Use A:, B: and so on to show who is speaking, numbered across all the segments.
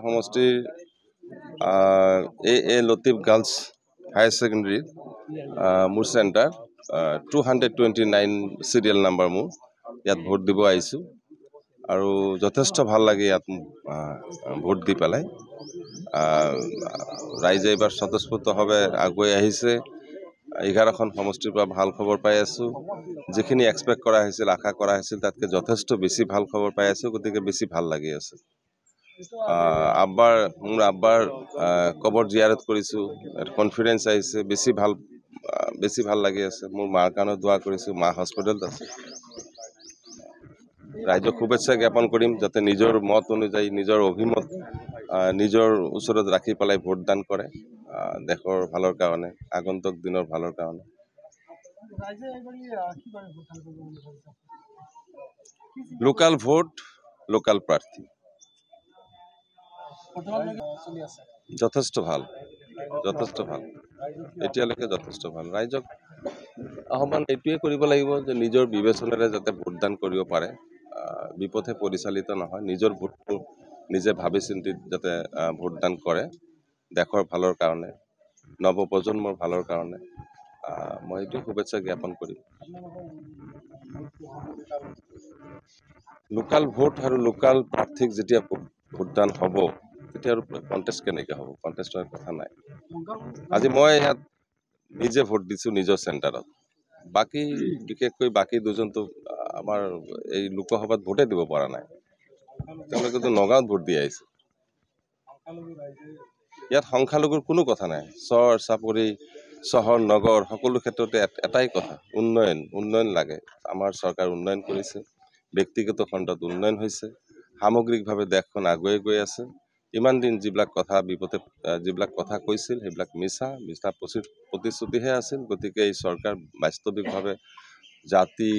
A: সমষ্টিৰ এ Latif girls higher secondary মোৰ centre 229 serial number মোৰ ইয়াত ভোট দিব আহিছোঁ আৰু যথেষ্ট ভাল লাগে ইয়াত ভোট দি পেলাই ৰাইজে এইবাৰ স্বতঃস্ফূৰ্তভাৱে আগুৱাই আহিছে 11খন সমষ্টিৰ পৰা ভাল খবৰ পাই আছোঁ যিখিনি এক্সপেক্ট কৰা হৈছিল আশা কৰা হৈছিল তাতকৈ যথেষ্ট বেছি ভাল খবৰ পাই আছোঁ গতিকে বেছি ভাল লাগি আছে মোৰ আব্বাৰ কবৰ জিয়াৰত কৰিছোঁ কনফিডেন্স আহিছে বেছি ভাল লাগি আছে মোৰ মাৰ কাৰণে দোৱা কৰিছোঁ মা হস্পিটেলত আছে ৰাইজক শুভেচ্ছা জ্ঞাপন কৰিম যাতে নিজৰ মত অনুযায়ী নিজৰ অভিমত নিজৰ ওচৰত ৰাখি পেলাই ভোটদান কৰে দেশৰ ভালৰ কাৰণে আগন্তুক দিনৰ ভালৰ কাৰণে লোকাল ভোট লোকাল প্ৰাৰ্থী যথেষ্ট ভাল এতিয়ালৈকে যথেষ্ট ভাল ৰাইজক আহ্বান এইটোৱে কৰিব লাগিব যে নিজৰ বিবেচনাৰে যাতে ভোটদান কৰিব পাৰে বিপথে পৰিচালিত নহয় নিজৰ ভোটটো নিজে ভাবি চিন্তি যাতে ভোটদান কৰে দেশৰ ভালৰ কাৰণে নৱপ্ৰজন্মৰ ভালৰ কাৰণে মই এইটো শুভেচ্ছা জ্ঞাপন কৰিম লোকাল ভোট আৰু লোকাল প্ৰাৰ্থীক যেতিয়া ভোটদান হ'ব তেতিয়া আৰু কণ্টেষ্ট কেনেকৈ হ'ব কণ্টেষ্ট হোৱাৰ কথা নাই আজি মই ইয়াত নিজে ভোট দিছোঁ নিজৰ চেণ্টাৰত বাকী বিশেষকৈ বাকী দুজনটো আমাৰ এই লোকসভাত ভোটে দিব পৰা নাই তেওঁলোকেতো নগাঁৱত ভোট দি আহিছে ইয়াত সংখ্যালঘুৰ কোনো কথা নাই চৰ চাপৰি চহৰ নগৰ সকলো ক্ষেত্ৰতে এটাই কথা উন্নয়ন লাগে আমাৰ চৰকাৰ উন্নয়ন কৰিছে ব্যক্তিগত খণ্ডত উন্নয়ন হৈছে সামগ্ৰিকভাৱে দেশখন আগুৱাই গৈ আছে ইমান দিন যিবিলাক কথা কৈছিল সেইবিলাক মিছা প্ৰতিশ্ৰুতিহে আছিল গতিকে এই চৰকাৰ বাস্তৱিকভাৱে জাতি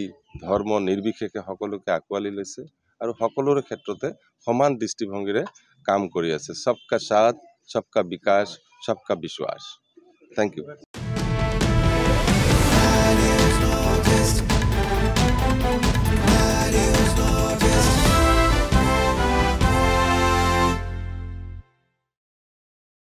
A: ধৰ্ম নিৰ্বিশেষে সকলোকে আঁকোৱালি লৈছে আৰু সকলোৰে ক্ষেত্ৰতে সমান দৃষ্টিভংগীৰে কাম কৰি আছে সবকা সাথ সবকা বিকাশ সবকা বিশ্বাস থেংক ইউ